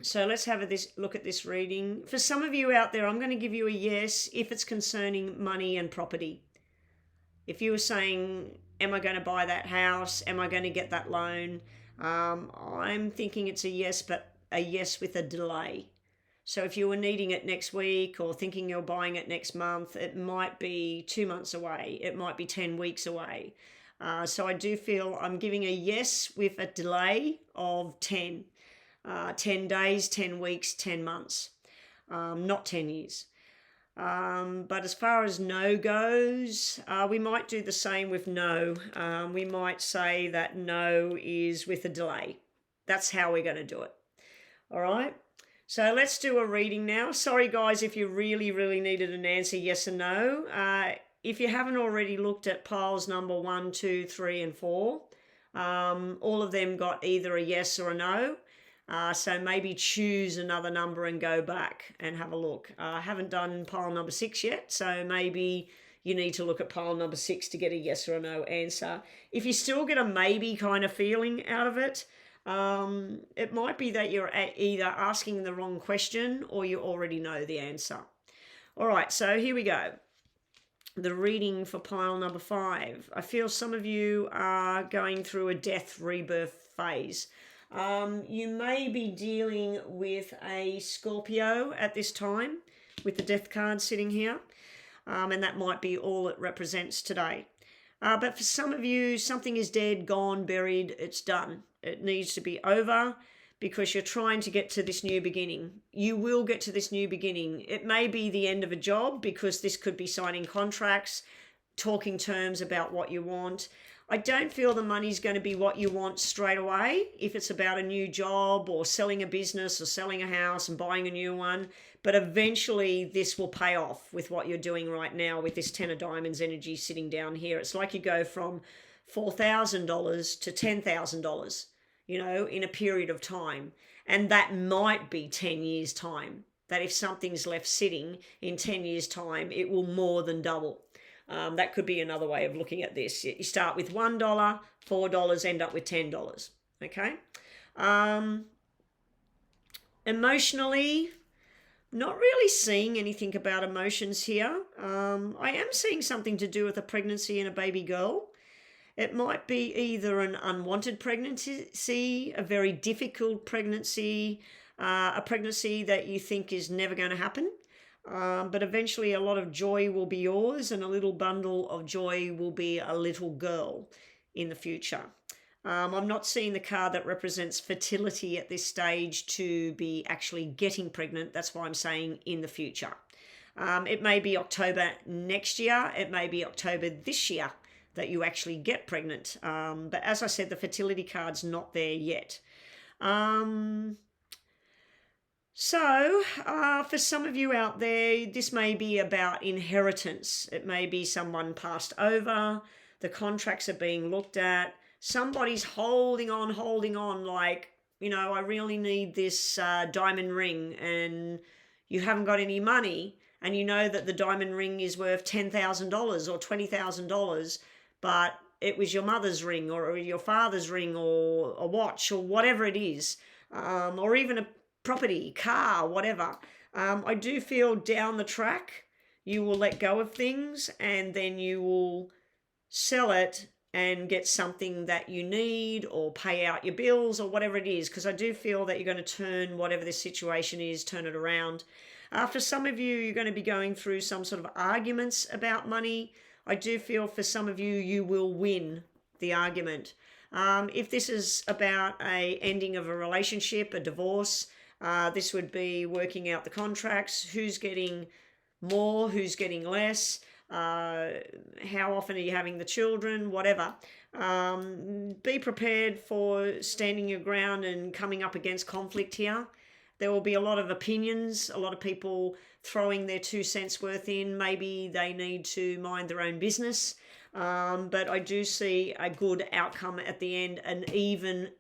So let's have this look at this reading. For some of you out there, I'm going to give you a yes if it's concerning money and property. If you were saying, am I going to buy that house? Am I going to get that loan? I'm thinking it's a yes, but a yes with a delay. So if you were needing it next week or thinking you're buying it next month, it might be 2 months away. It might be 10 weeks away. So I do feel I'm giving a yes with a delay of 10 days, 10 weeks, 10 months, not 10 years. But as far as no goes, we might do the same with no. We might say that no is with a delay. That's how we're going to do it. All right. So let's do a reading now. Sorry, guys, if you really, really needed an answer, yes or no. If you haven't already looked at piles number 1, 2, 3, and 4, all of them got either a yes or a no. So maybe choose another number and go back and have a look. I haven't done pile number 6 yet, so maybe you need to look at pile number 6 to get a yes or a no answer. If you still get a maybe kind of feeling out of it, it might be that you're either asking the wrong question or you already know the answer. All right, so here we go. The reading for pile number 5. I feel some of you are going through a death rebirth phase. You may be dealing with a Scorpio at this time with the death card sitting here, and that might be all it represents today. But for some of you, something is dead, gone, buried, it's done. It needs to be over because you're trying to get to this new beginning. You will get to this new beginning. It may be the end of a job because this could be signing contracts, talking terms about what you want. I don't feel the money's going to be what you want straight away if it's about a new job or selling a business or selling a house and buying a new one. But eventually this will pay off with what you're doing right now with this 10 of diamonds energy sitting down here. It's like you go from $4,000 to $10,000, in a period of time. And that might be 10 years' time. That if something's left sitting in 10 years' time, it will more than double. That could be another way of looking at this. You start with $1, $4, end up with $10. Okay. Emotionally, not really seeing anything about emotions here. I am seeing something to do with a pregnancy and a baby girl. It might be either an unwanted pregnancy, a very difficult pregnancy, a pregnancy that you think is never going to happen. But eventually a lot of joy will be yours, and a little bundle of joy will be a little girl in the future. I'm not seeing the card that represents fertility at this stage to be actually getting pregnant. That's why I'm saying in the future. It may be October next year. It may be October this year that you actually get pregnant. But as I said, the fertility card's not there yet. So, for some of you out there, this may be about inheritance. It may be someone passed over, the contracts are being looked at, somebody's holding on like, I really need this diamond ring, and you haven't got any money, and you know that the diamond ring is worth $10,000 or $20,000, but it was your mother's ring or your father's ring or a watch or whatever it is, or even a property, car, whatever. I do feel down the track you will let go of things and then you will sell it and get something that you need or pay out your bills or whatever it is, because I do feel that you're going to turn whatever this situation is, turn it around. For some of you, you're going to be going through some sort of arguments about money. I do feel for some of you, you will win the argument. If this is about a ending of a relationship, a divorce, this would be working out the contracts, who's getting more, who's getting less, how often are you having the children, whatever. Be prepared for standing your ground and coming up against conflict here. There will be a lot of opinions, a lot of people throwing their 2 cents worth in. Maybe they need to mind their own business. But I do see a good outcome at the end, an even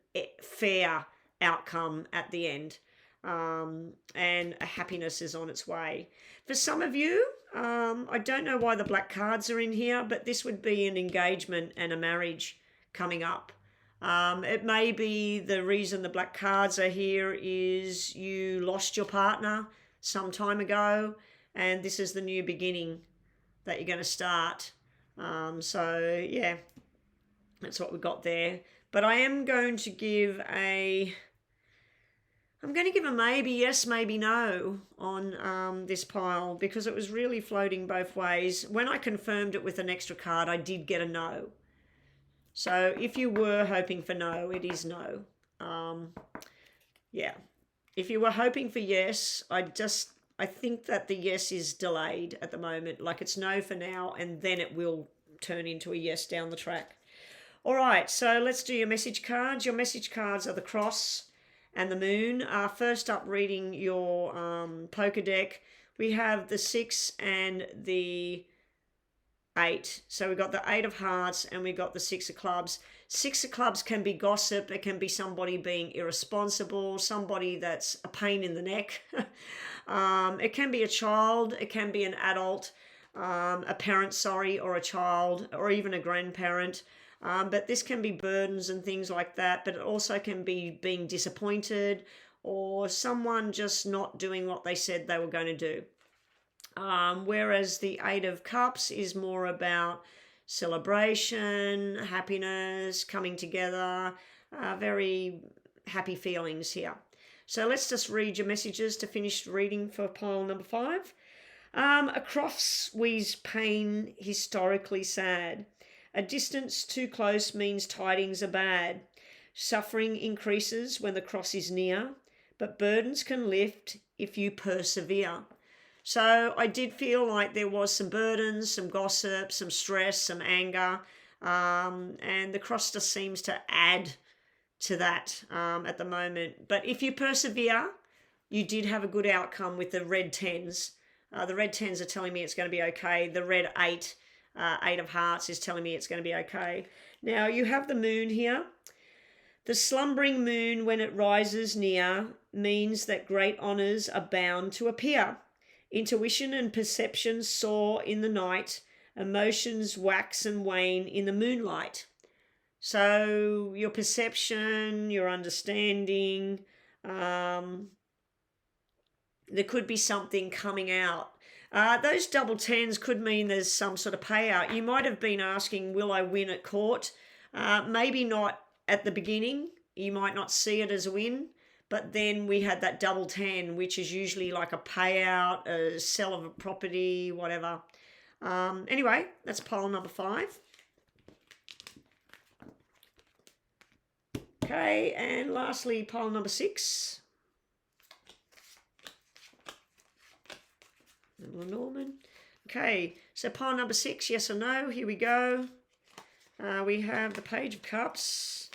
fair outcome at the end. And a happiness is on its way. For some of you, I don't know why the black cards are in here, but this would be an engagement and a marriage coming up. It may be the reason the black cards are here is you lost your partner some time ago, and this is the new beginning that you're going to start. So yeah, that's what we got there. But I am going to give a maybe yes, maybe no on this pile, because it was really floating both ways. When I confirmed it with an extra card, I did get a no. So if you were hoping for no, it is no. Yeah. If you were hoping for yes, I think that the yes is delayed at the moment. Like, it's no for now, and then it will turn into a yes down the track. All right, so let's do your message cards. Your message cards are the cross and the moon. First up, reading your poker deck, we have the 6 and the 8. So we've got the 8 of hearts and we've got the 6 of clubs. 6 of clubs can be gossip. It can be somebody being irresponsible, somebody that's a pain in the neck. It can be a child. It can be an adult, a parent, or a child, or even a grandparent. But this can be burdens and things like that. But it also can be being disappointed, or someone just not doing what they said they were going to do. Whereas the 8 of Cups is more about celebration, happiness, coming together, very happy feelings here. So let's just read your messages to finish reading for pile number 5. A cross wheeze pain, historically sad. A distance too close means tidings are bad. Suffering increases when the cross is near, but burdens can lift if you persevere. So I did feel like there was some burdens, some gossip, some stress, some anger, and the cross just seems to add to that at the moment. But if you persevere, you did have a good outcome with the red 10s. The red 10s are telling me it's going to be okay. The red 8, 8 of hearts, is telling me it's going to be okay. Now you have the moon here. The slumbering moon, when it rises near, means that great honours are bound to appear. Intuition and perception soar in the night. Emotions wax and wane in the moonlight. So your perception, your understanding, there could be something coming out. Those double 10s could mean there's some sort of payout. You might have been asking, will I win at court? Maybe not at the beginning. You might not see it as a win. But then we had that double 10, which is usually like a payout, a sell of a property, whatever. Anyway, that's pile number 5. Okay, and lastly, pile number 6. Lenormand. Okay, so pile number 6, yes or no, here we go. We have the Page of Cups,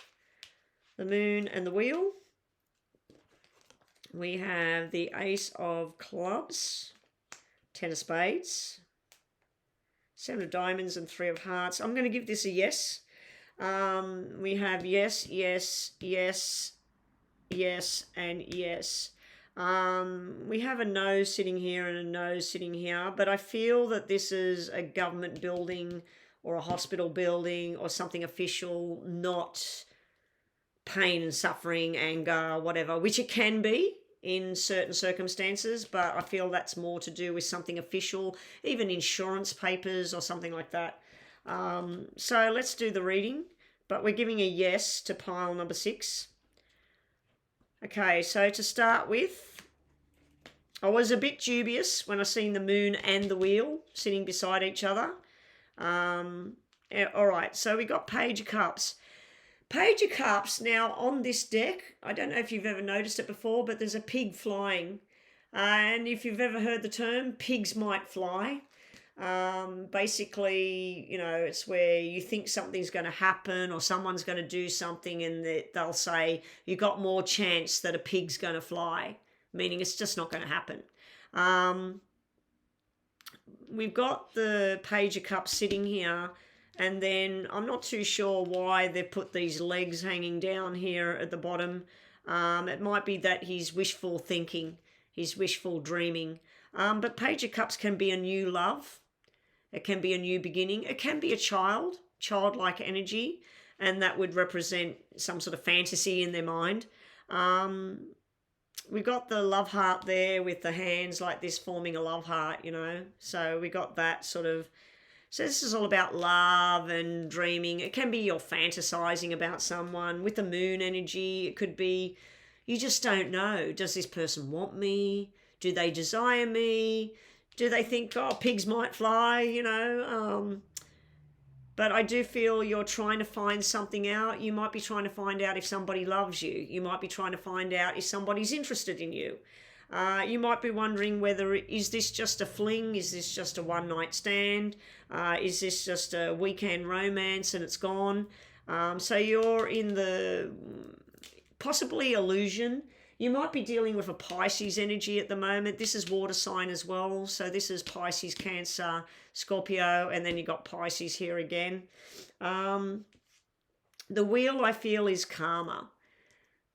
the Moon and the Wheel. We have the Ace of Clubs, 10 of Spades, 7 of Diamonds and 3 of Hearts. I'm going to give this a yes. We have yes, yes, yes, yes, and yes. We have a no sitting here and a no sitting here, but I feel that this is a government building or a hospital building or something official, not pain and suffering, anger, whatever, which it can be in certain circumstances, but I feel that's more to do with something official, even insurance papers or something like that. So let's do the reading, but we're giving a yes to pile number 6. Okay, so to start with, I was a bit dubious when I seen the moon and the wheel sitting beside each other. All right, so we got Page of Cups. Page of Cups, now on this deck, I don't know if you've ever noticed it before, but there's a pig flying. And if you've ever heard the term, pigs might fly. Basically, you know, it's where you think something's going to happen or someone's going to do something and they'll say, you got more chance that a pig's going to fly, meaning it's just not going to happen. We've got the Page of Cups sitting here, and then I'm not too sure why they put these legs hanging down here at the bottom. It might be that he's wishful thinking, he's wishful dreaming. But Page of Cups can be a new love. It can be a new beginning. It can be a childlike energy. and that would represent some sort of fantasy in their mind. We got the love heart there with the hands like this forming a love heart, so we got that sort of. So this is all about love and dreaming. It can be you're fantasizing about someone. With the moon energy, it could be you just don't know. Does this person want me? Do they desire me? Do they think, oh, pigs might fly, But I do feel you're trying to find something out. You might be trying to find out if somebody loves you. You might be trying to find out if somebody's interested in you. You might be wondering whether, is this just a fling? Is this just a one-night stand? Is this just a weekend romance and it's gone? So you're in the possibly illusion. You might be dealing with a Pisces energy at the moment. This is water sign as well. So this is Pisces, Cancer, Scorpio, and then you got Pisces here again. The wheel, I feel, is karma.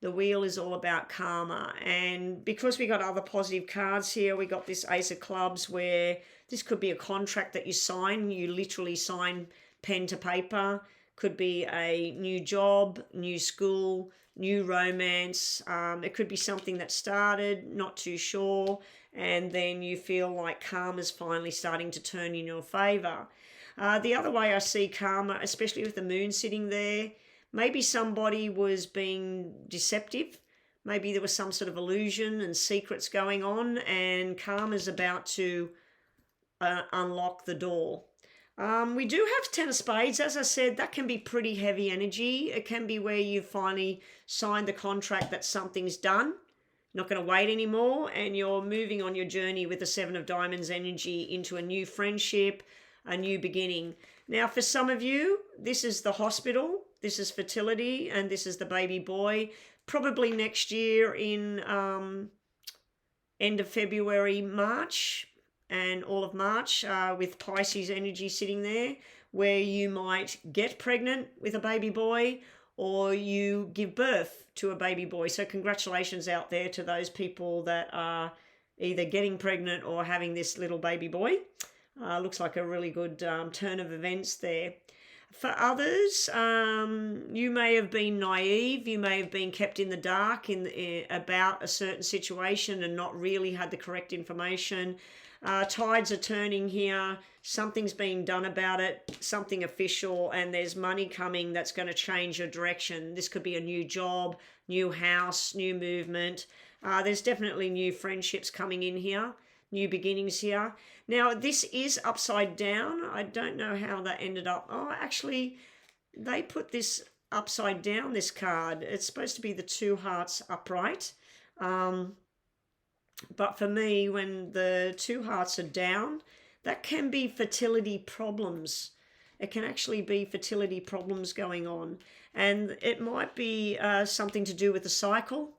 The wheel is all about karma. And because we got other positive cards here, we got this Ace of Clubs where this could be a contract that you sign. You literally sign pen to paper. Could be a new job, new school, new romance. It could be something that started, not too sure, and then you feel like karma's finally starting to turn in your favor. The other way I see karma, especially with the moon sitting there, maybe somebody was being deceptive. Maybe there was some sort of illusion and secrets going on, and karma's about to unlock the door. We do have Ten of Spades. As I said, that can be pretty heavy energy. It can be where you finally signed the contract that something's done, not going to wait anymore, and you're moving on your journey with the Seven of Diamonds energy into a new friendship, a new beginning. Now, for some of you, this is the hospital, this is fertility, and this is the baby boy. Probably next year in end of February, March, and all of March, with Pisces energy sitting there, where you might get pregnant with a baby boy or you give birth to a baby boy. So congratulations out there to those people that are either getting pregnant or having this little baby boy. Looks like a really good turn of events there. For others, you may have been naive. You may have been kept in the dark about a certain situation and not really had the correct information. Tides are turning here. Something's being done about it, something official, and there's money coming that's going to change your direction. This could be a new job, new house, new movement. There's definitely new friendships coming in here, new beginnings here. Now, this is upside down. I don't know how that ended up. Oh, actually, they put this upside down, this card. It's supposed to be the two hearts upright. But for me, when the two hearts are down, that can be fertility problems. It can actually be fertility problems going on. And it might be something to do with the cycle,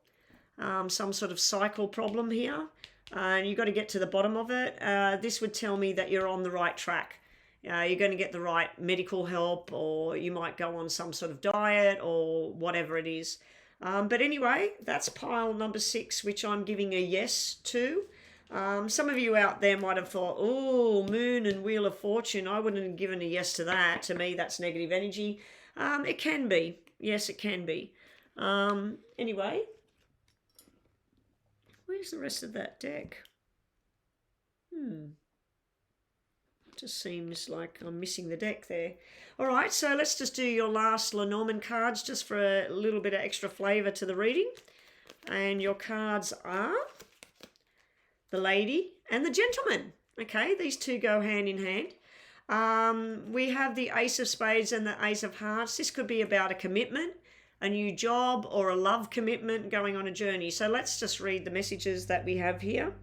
some sort of cycle problem here. And you've got to get to the bottom of it. This would tell me that you're on the right track. You're going to get the right medical help, or you might go on some sort of diet or whatever it is. But anyway, that's pile number 6, which I'm giving a yes to. Some of you out there might have thought, oh, Moon and Wheel of Fortune, I wouldn't have given a yes to that. To me, that's negative energy. It can be. Yes, it can be. Anyway, where's the rest of that deck? Just seems like I'm missing the deck there. All right, so let's just do your last Lenormand cards just for a little bit of extra flavour to the reading. And your cards are the Lady and the Gentleman. Okay, these two go hand in hand. We have the Ace of Spades and the Ace of Hearts. This could be about a commitment, a new job, or a love commitment going on a journey. So let's just read the messages that we have here.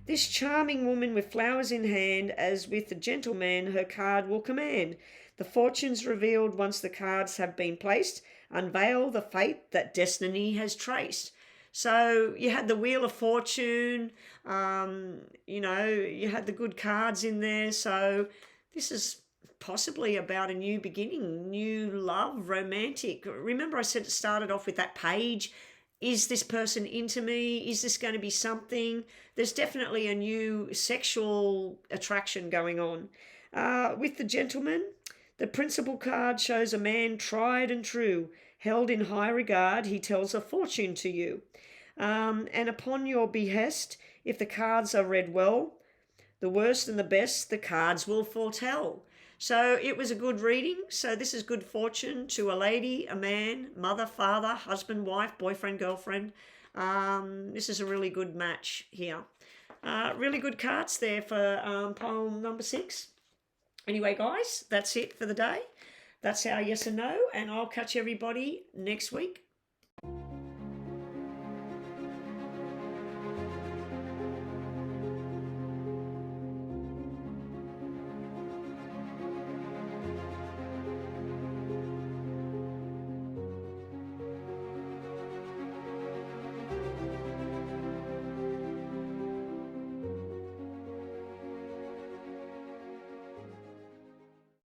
This charming woman with flowers in hand, as with the gentleman, her card will command. The fortunes revealed once the cards have been placed unveil the fate that destiny has traced. So you had the Wheel of Fortune, you had the good cards in there. So this is possibly about a new beginning, new love, romantic. Remember I said it started off with that page. Is this person into me? Is this going to be something? There's definitely a new sexual attraction going on. With the Gentleman, The principal card shows a man tried and true, held in high regard. He tells a fortune to you. And upon your behest, if the cards are read well, the worst and the best, the cards will foretell. So it was a good reading. So this is good fortune to a lady, a man, mother, father, husband, wife, boyfriend, girlfriend. This is a really good match here. Really good cards there for poem number 6. Anyway, guys, that's it for the day. That's our yes and no, and I'll catch everybody next week.